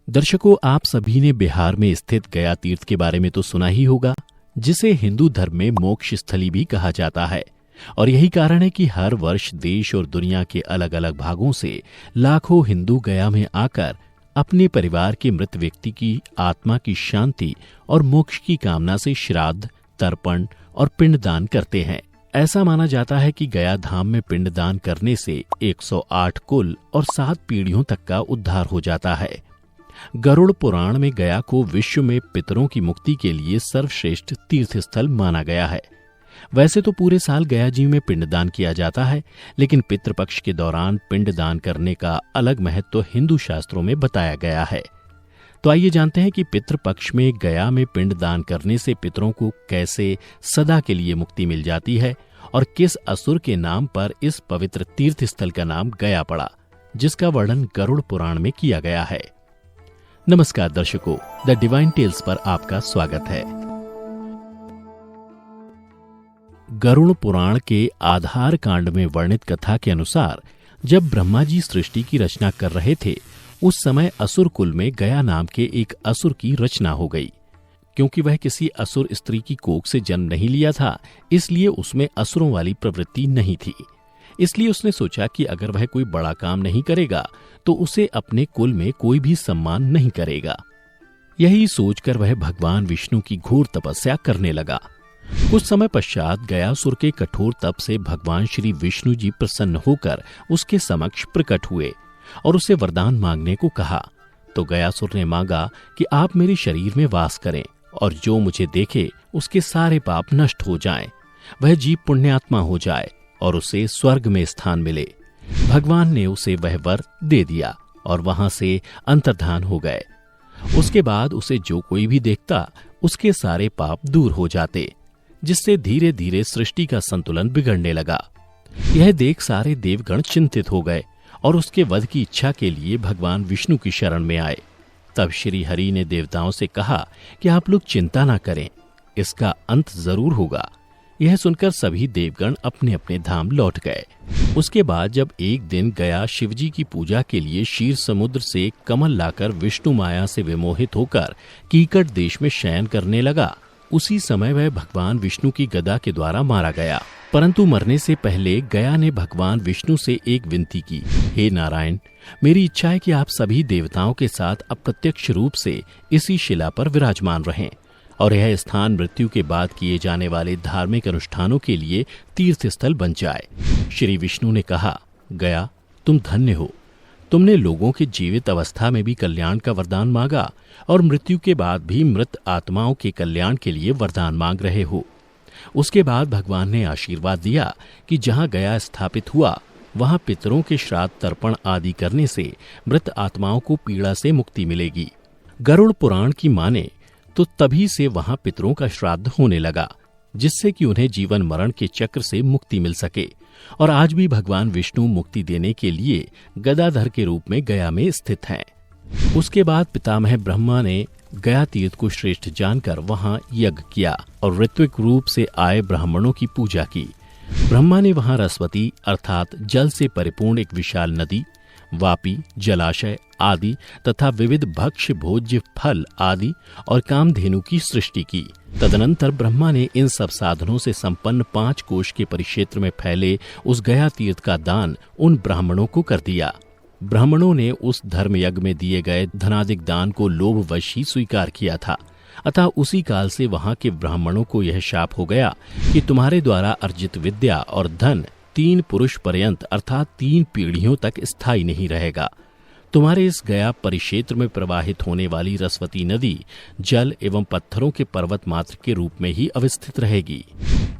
दर्शकों, आप सभी ने बिहार में स्थित गया तीर्थ के बारे में तो सुना ही होगा, जिसे हिंदू धर्म में मोक्ष स्थली भी कहा जाता है। और यही कारण है कि हर वर्ष देश और दुनिया के अलग अलग भागों से लाखों हिंदू गया में आकर अपने परिवार के मृत व्यक्ति की आत्मा की शांति और मोक्ष की कामना से श्राद्ध, तर्पण और पिंडदान करते हैं। ऐसा माना जाता है कि गया धाम में पिंडदान करने से 108 कुल और 7 पीढ़ियों तक का उद्धार हो जाता है। गरुड़ पुराण में गया को विश्व में पितरों की मुक्ति के लिए सर्वश्रेष्ठ तीर्थ स्थल माना गया है। वैसे तो पूरे साल गया जी में पिंडदान किया जाता है, लेकिन पितृपक्ष के दौरान पिंडदान करने का अलग महत्व हिंदू शास्त्रों में बताया गया है। तो आइए जानते हैं कि पितृपक्ष में गया में पिंडदान करने से पितरों को कैसे सदा के लिए मुक्ति मिल जाती है और किस असुर के नाम पर इस पवित्र तीर्थ स्थल का नाम गया पड़ा, जिसका वर्णन गरुड़ पुराण में किया गया है। नमस्कार दर्शकों, द डिवाइन टेल्स पर आपका स्वागत है। गरुड़ पुराण के आधार कांड में वर्णित कथा के अनुसार जब ब्रह्मा जी सृष्टि की रचना कर रहे थे, उस समय असुर कुल में गया नाम के एक असुर की रचना हो गई। क्योंकि वह किसी असुर स्त्री की कोख से जन्म नहीं लिया था, इसलिए उसमें असुरों वाली प्रवृत्ति नहीं थी। इसलिए उसने सोचा कि अगर वह कोई बड़ा काम नहीं करेगा तो उसे अपने कुल में कोई भी सम्मान नहीं करेगा। यही सोचकर वह भगवान विष्णु की घोर तपस्या करने लगा। कुछ समय पश्चात गयासुर के कठोर तप से भगवान श्री विष्णु जी प्रसन्न होकर उसके समक्ष प्रकट हुए और उसे वरदान मांगने को कहा। तो गयासुर ने मांगा कि आप मेरे शरीर में वास करें और जो मुझे देखे उसके सारे पाप नष्ट हो जाएं, वह जीव पुण्यात्मा हो जाए और उसे स्वर्ग में स्थान मिले। भगवान ने उसे वह वर दे दिया और वहां से अंतर्धान हो गए। उसके बाद उसे जो कोई भी देखता उसके सारे पाप दूर हो जाते, जिससे धीरे धीरे सृष्टि का संतुलन बिगड़ने लगा। यह देख सारे देवगण चिंतित हो गए और उसके वध की इच्छा के लिए भगवान विष्णु की शरण में आए। तब श्री हरि ने देवताओं से कहा कि आप लोग चिंता ना करें, इसका अंत जरूर होगा। यह सुनकर सभी देवगण अपने अपने धाम लौट गए। उसके बाद जब एक दिन गया शिवजी की पूजा के लिए क्षीर समुद्र से कमल लाकर विष्णु माया से विमोहित होकर कीकट देश में शयन करने लगा, उसी समय वह भगवान विष्णु की गदा के द्वारा मारा गया। परंतु मरने से पहले गया ने भगवान विष्णु से एक विनती की, हे नारायण, मेरी इच्छा है कि आप सभी देवताओं के साथ अप्रत्यक्ष रूप से इसी शिला पर विराजमान रहें और यह स्थान मृत्यु के बाद किए जाने वाले धार्मिक अनुष्ठानों के लिए तीर्थ स्थल बन जाए। श्री विष्णु ने कहा, गया तुम धन्य हो, तुमने लोगों के जीवित अवस्था में भी कल्याण का वरदान मांगा और मृत्यु के बाद भी मृत आत्माओं के कल्याण के लिए वरदान मांग रहे हो। उसके बाद भगवान ने आशीर्वाद दिया कि जहां गया स्थापित हुआ वहां पितरों के श्राद्ध, तर्पण आदि करने से मृत आत्माओं को पीड़ा से मुक्ति मिलेगी। गरुड़ पुराण की माने तो तभी से वहां पितरों का श्राद्ध होने लगा, जिससे कि उन्हें जीवन मरण के चक्र से मुक्ति मिल सके। और आज भी भगवान विष्णु मुक्ति देने के लिए गदाधर के रूप में गया में स्थित हैं। उसके बाद पितामह ब्रह्मा ने गया तीर्थ को श्रेष्ठ जानकर वहां यज्ञ किया और ऋत्विक रूप से आए ब्राह्मणों की पूजा की। ब्रह्मा ने वहां रसवती अर्थात जल से परिपूर्ण एक विशाल नदी, वापी, जलाशय आदि तथा विविध भक्ष्य भोज्य फल आदि और कामधेनु की सृष्टि की। तदनंतर ब्रह्मा ने इन सब साधनों से संपन्न 5 कोश के परिक्षेत्र में फैले उस गया तीर्थ का दान उन ब्राह्मणों को कर दिया। ब्राह्मणों ने उस धर्म यज्ञ में दिए गए धनादिक दान को लोभवश ही स्वीकार किया था। अतः उसी काल से वहां के ब्राह्मणों को यह शाप हो गया कि तुम्हारे द्वारा अर्जित विद्या और धन 3 पुरुष पर्यंत अर्थात 3 पीढ़ियों तक स्थायी नहीं रहेगा। तुम्हारे इस गया परिक्षेत्र में प्रवाहित होने वाली रसवती नदी जल एवं पत्थरों के पर्वत मात्र के रूप में ही अवस्थित रहेगी।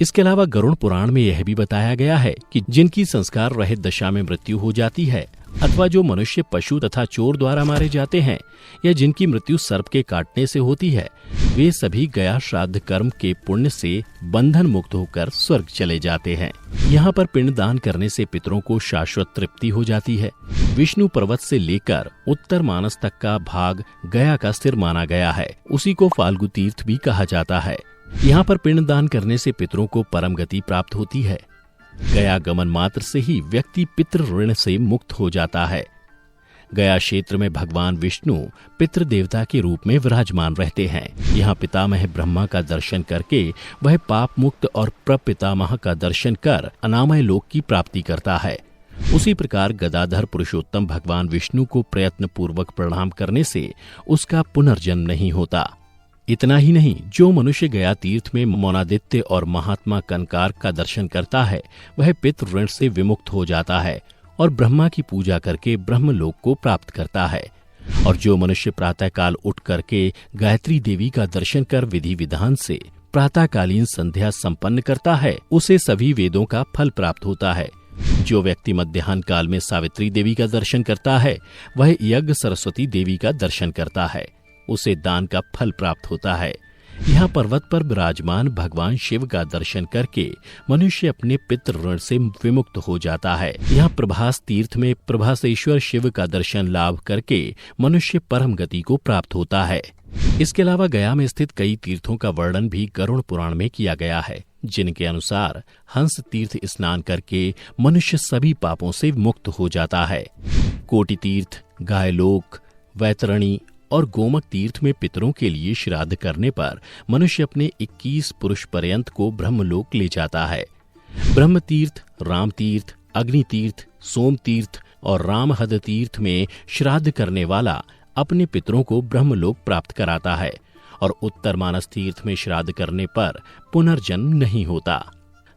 इसके अलावा गरुड़ पुराण में यह भी बताया गया है कि जिनकी संस्कार रहित दशा में मृत्यु हो जाती है अथवा जो मनुष्य, पशु तथा चोर द्वारा मारे जाते हैं या जिनकी मृत्यु सर्प के काटने से होती है, वे सभी गया श्राद्ध कर्म के पुण्य से बंधन मुक्त होकर स्वर्ग चले जाते हैं। यहाँ पर पिंडदान करने से पितरों को शाश्वत तृप्ति हो जाती है। विष्णु पर्वत से लेकर उत्तर मानस तक का भाग गया का सिर माना गया है। उसी को फाल्गु तीर्थ भी कहा जाता है। यहाँ पर पिंडदान करने से पितरों को परम गति प्राप्त होती है। गया गमन मात्र से ही व्यक्ति पितृ ऋण से मुक्त हो जाता है। गया क्षेत्र में भगवान विष्णु पितृ देवता के रूप में विराजमान रहते हैं। यहाँ पितामह ब्रह्मा का दर्शन करके वह पाप मुक्त और प्रपितामह का दर्शन कर अनामय लोक की प्राप्ति करता है। उसी प्रकार गदाधर पुरुषोत्तम भगवान विष्णु को प्रयत्न पूर्वक प्रणाम करने से उसका पुनर्जन्म नहीं होता। इतना ही नहीं, जो मनुष्य गया तीर्थ में मौनादित्य और महात्मा कनकार का दर्शन करता है वह पितृ ऋण से विमुक्त हो जाता है और ब्रह्मा की पूजा करके ब्रह्मलोक को प्राप्त करता है। और जो मनुष्य प्रातःकाल उठ करके गायत्री देवी का दर्शन कर विधि विधान से प्रातःकालीन संध्या संपन्न करता है उसे सभी वेदों का फल प्राप्त होता है। जो व्यक्ति मध्याह्न काल में सावित्री देवी का दर्शन करता है वह यज्ञ सरस्वती देवी का दर्शन करता है, उसे दान का फल प्राप्त होता है। यहाँ पर्वत पर विराजमान भगवान शिव का दर्शन करके मनुष्य अपने पितृ ऋण से विमुक्त हो जाता है। यहाँ प्रभास तीर्थ में प्रभासेश्वर शिव का दर्शन लाभ करके मनुष्य परम गति को प्राप्त होता है। इसके अलावा गया में स्थित कई तीर्थों का वर्णन भी गरुड़ पुराण में किया गया है, जिनके अनुसार हंस तीर्थ स्नान करके मनुष्य सभी पापों से मुक्त हो जाता है। कोटि तीर्थ, गायलोक, वैतरणी और गोमक तीर्थ में पितरों के लिए श्राद्ध करने पर मनुष्य अपने 21 पुरुष पर्यंत को ब्रह्मलोक ले जाता है। ब्रह्म तीर्थ, राम तीर्थ, अग्नि तीर्थ, सोम तीर्थ और रामहद तीर्थ में श्राद्ध करने वाला अपने पितरों को ब्रह्मलोक प्राप्त कराता है और उत्तर मानस तीर्थ में श्राद्ध करने पर पुनर्जन्म नहीं होता।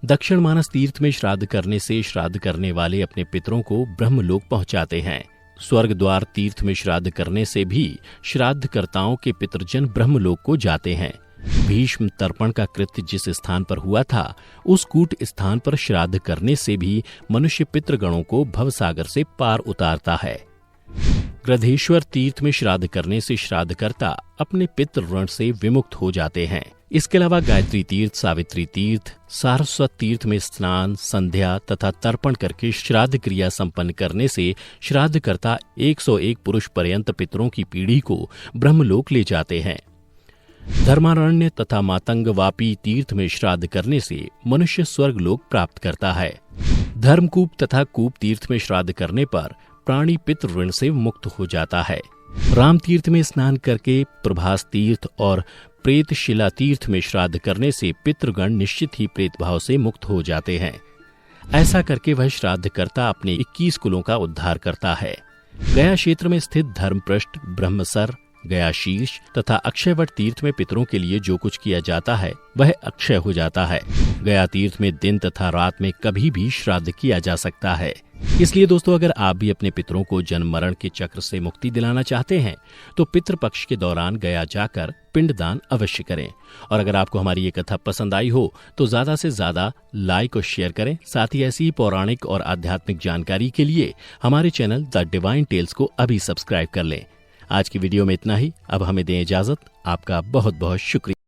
दक्षिण मानस तीर्थ में श्राद्ध करने से श्राद्ध करने वाले अपने पितरों को ब्रह्मलोक पहुंचाते हैं। स्वर्ग द्वार तीर्थ में श्राद्ध करने से भी श्राद्धकर्ताओं के पितृजन ब्रह्मलोक को जाते हैं। भीष्म तर्पण का कृत्य जिस स्थान पर हुआ था उस कूट स्थान पर श्राद्ध करने से भी मनुष्य पितृगणों को भवसागर से पार उतारता है। गृधेश्वर तीर्थ में श्राद्ध करने से श्राद्धकर्ता अपने पितृ ऋण से विमुक्त हो जाते हैं। इसके अलावा गायत्री तीर्थ, सावित्री तीर्थ, सारस्वत तीर्थ में स्नान, संध्या तथा तर्पण करके श्राद्ध क्रिया संपन्न करने से श्राद्धकर्ता 101 पुरुष पर्यंत पितरों की पीढ़ी को ब्रह्मलोक ले जाते हैं। धर्मारण्य तथा मातंग वापी तीर्थ में श्राद्ध करने से मनुष्य स्वर्गलोक प्राप्त करता है। धर्मकूप तथा कूप तीर्थ में श्राद्ध करने पर प्राणी पितृ ऋण से मुक्त हो जाता है। राम तीर्थ में स्नान करके प्रभास तीर्थ और प्रेत शिला तीर्थ में श्राद्ध करने से पितृगण निश्चित ही प्रेत भाव से मुक्त हो जाते हैं। ऐसा करके वह श्राद्धकर्ता अपने 21 कुलों का उद्धार करता है। गया क्षेत्र में स्थित धर्मपृष्ठ, ब्रह्मसर, गया शीर्ष तथा अक्षयवट तीर्थ में पितरों के लिए जो कुछ किया जाता है वह अक्षय हो जाता है। गया तीर्थ में दिन तथा रात में कभी भी श्राद्ध किया जा सकता है। इसलिए दोस्तों, अगर आप भी अपने पितरों को जन्म मरण के चक्र से मुक्ति दिलाना चाहते हैं तो पितृपक्ष के दौरान गया जाकर पिंडदान अवश्य करें। और अगर आपको हमारी ये कथा पसंद आई हो तो ज्यादा से ज्यादा लाइक और शेयर करें। साथ ही ऐसी पौराणिक और आध्यात्मिक जानकारी के लिए हमारे चैनल द डिवाइन टेल्स को अभी सब्सक्राइब कर लें। आज की वीडियो में इतना ही। अब हमें दें इजाजत। आपका बहुत बहुत शुक्रिया।